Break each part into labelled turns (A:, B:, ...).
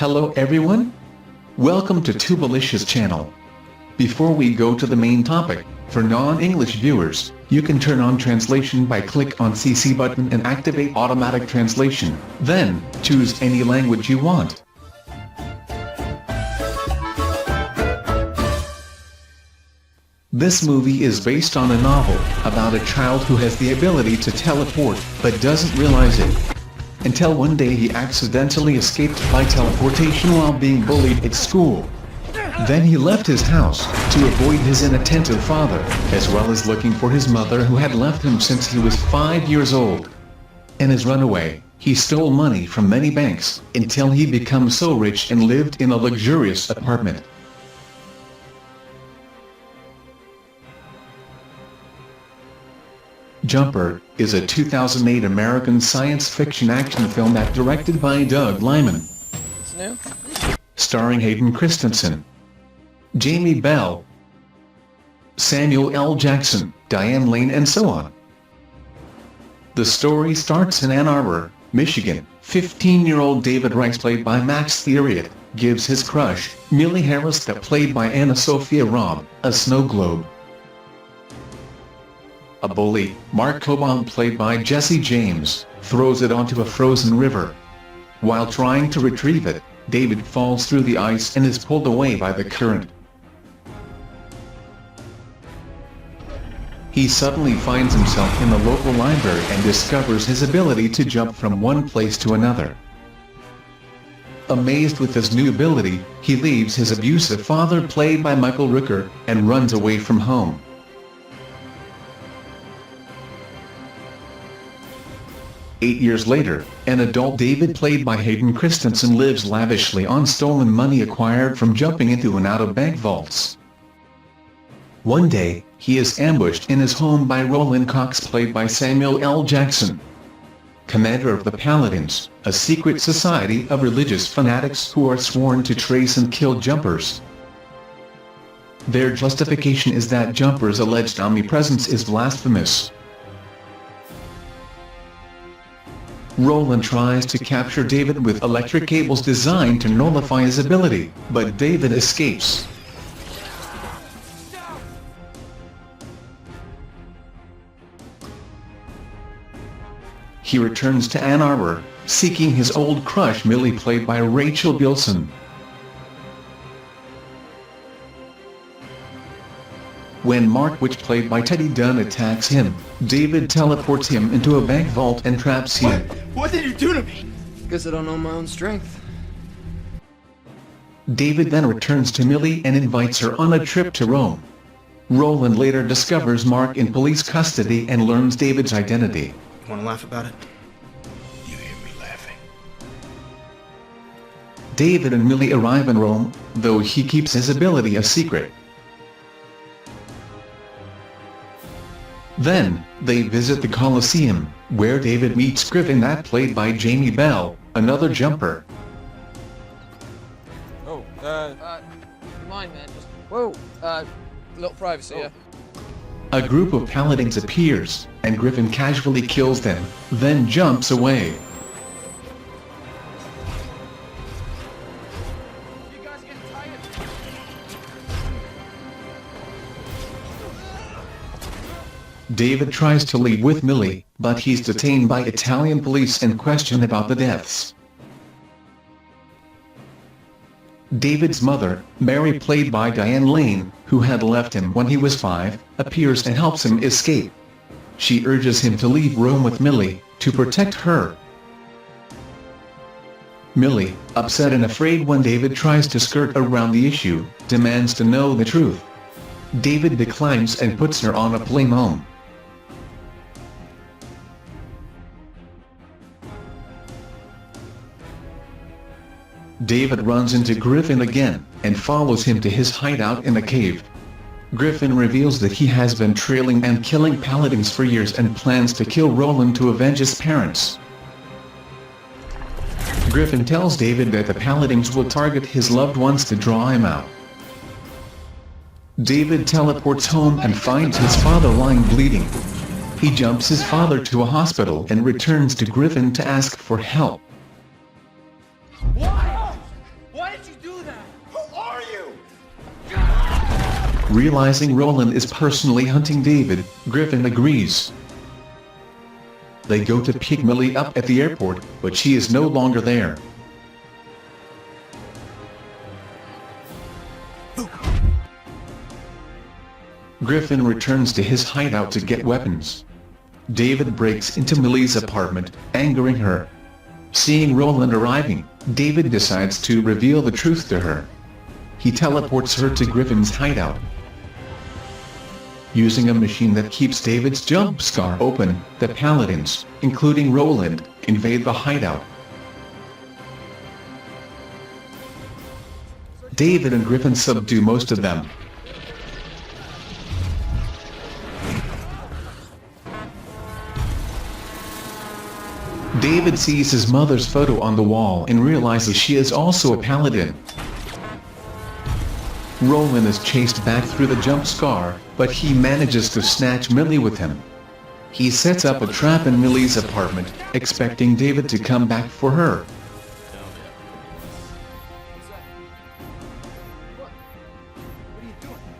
A: Hello everyone? Welcome to Tubelicious channel. Before we go to the main topic, for non-English viewers, you can turn on translation by click on CC button and activate automatic translation. Then, choose any language you want. This movie is based on a novel about a child who has the ability to teleport but doesn't realize it. Until one day he accidentally escaped by teleportation while being bullied at school. Then he left his house to avoid his inattentive father, as well as looking for his mother who had left him since he was 5 years old. In his runaway, he stole money from many banks until he became so rich and lived in a luxurious apartment. Jumper is a 2008 American science fiction action film that directed by Liman.
B: It's new?
A: Starring Hayden Christensen, Jamie Bell, Samuel L. Jackson, Diane Lane and so on. The story starts in Ann Arbor, Michigan. 15-year-old David Rice, played by Max Thieriot, gives his crush, Millie Harris, played by AnnaSophia Robb, a snow globe. A bully, Mark Cobain, played by Jesse James, throws it onto a frozen river. While trying to retrieve it, David falls through the ice and is pulled away by the current. He suddenly finds himself in the local library and discovers his ability to jump from one place to another. Amazed with this new ability, he leaves his abusive father, played by Rooker, and runs away from home. Eight years later, an adult David, played by Hayden Christensen, lives lavishly on stolen money acquired from jumping into and out of bank vaults. One day, he is ambushed in his home by Roland Cox, played by Samuel L. Jackson, commander of the Paladins, a secret society of religious fanatics who are sworn to trace and kill jumpers. Their justification is that jumpers' alleged omnipresence is blasphemous. Roland tries to capture David with electric cables designed to nullify his ability, but David escapes. He returns to Ann Arbor, seeking his old crush Millie, played by Rachel Bilson. When Mark, played by Teddy Dunn, attacks him, David teleports him into a bank vault and traps him.
C: What did you do to me?
B: Guess I don't know my own strength.
A: David then returns to Millie and invites her on a trip to Rome. Roland later discovers Mark in police custody and learns David's identity.
C: Want to laugh about it? You hear me laughing.
A: David and Millie arrive in Rome, though he keeps his ability a secret. Then, they visit the Colosseum, where David meets Griffin, played by Jamie Bell, another jumper.
B: Oh, you mind, man? Just, whoa, little privacy, yeah.
A: A group of paladins appears, and Griffin casually kills them, then jumps away. David tries to leave with Millie, but he's detained by Italian police and questioned about the deaths. David's mother, Mary, played by Diane Lane, who had left him when he was 5, appears and helps him escape. She urges him to leave Rome with Millie, to protect her. Millie, upset and afraid when David tries to skirt around the issue, demands to know the truth. David declines and puts her on a plane home. David runs into Griffin again, and follows him to his hideout in a cave. Griffin reveals that he has been trailing and killing paladins for years and plans to kill Roland to avenge his parents. Griffin tells David that the paladins will target his loved ones to draw him out. David teleports home and finds his father lying bleeding. He jumps his father to a hospital and returns to Griffin to ask for help.
D: Why did you do that? Who are you?
A: Realizing Roland is personally hunting David, Griffin agrees. They go to pick Millie up at the airport, but she is no longer there. Griffin returns to his hideout to get weapons. David breaks into Millie's apartment, angering her. Seeing Roland arriving, David decides to reveal the truth to her. He teleports her to Griffin's hideout. Using a machine that keeps David's jump scar open, the Paladins, including Roland, invade the hideout. David and Griffin subdue most of them. David sees his mother's photo on the wall and realizes she is also a Paladin. Roland is chased back through the jump scar, but he manages to snatch Millie with him. He sets up a trap in Millie's apartment, expecting David to come back for her.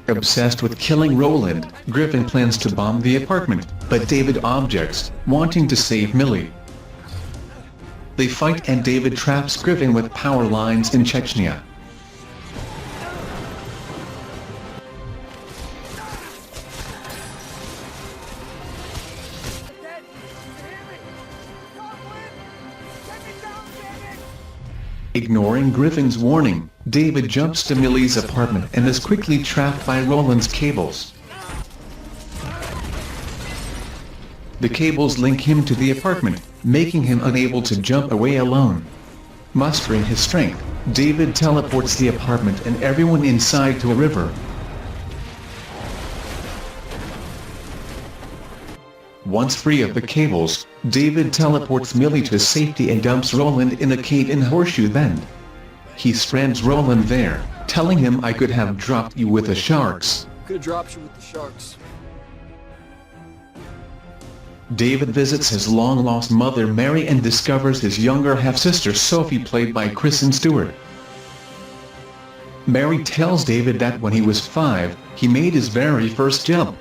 A: Obsessed with killing Roland, Griffin plans to bomb the apartment, but David objects, wanting to save Millie. They fight and David traps Griffin with power lines in Chechnya. Ignoring Griffin's warning, David jumps to Millie's apartment and is quickly trapped by Roland's cables. The cables link him to the apartment, making him unable to jump away alone. Mustering his strength, David teleports the apartment and everyone inside to a river. Once free of the cables, David teleports Millie to safety and dumps Roland in a cave in Horseshoe Bend. He strands Roland there, telling him, "I could have dropped you with the sharks."
D: Could have dropped you with the sharks.
A: David visits his long-lost mother Mary and discovers his younger half-sister Sophie, played by Kristen Stewart. Mary tells David that when he was 5, he made his very first jump.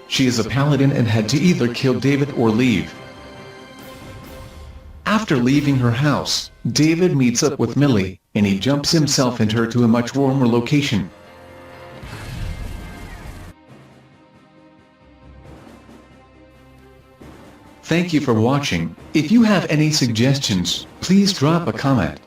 A: She is a Paladin and had to either kill David or leave. After leaving her house, David meets up with Millie, and he jumps himself and her to a much warmer location. Thank you for watching. If you have any suggestions, please drop a comment.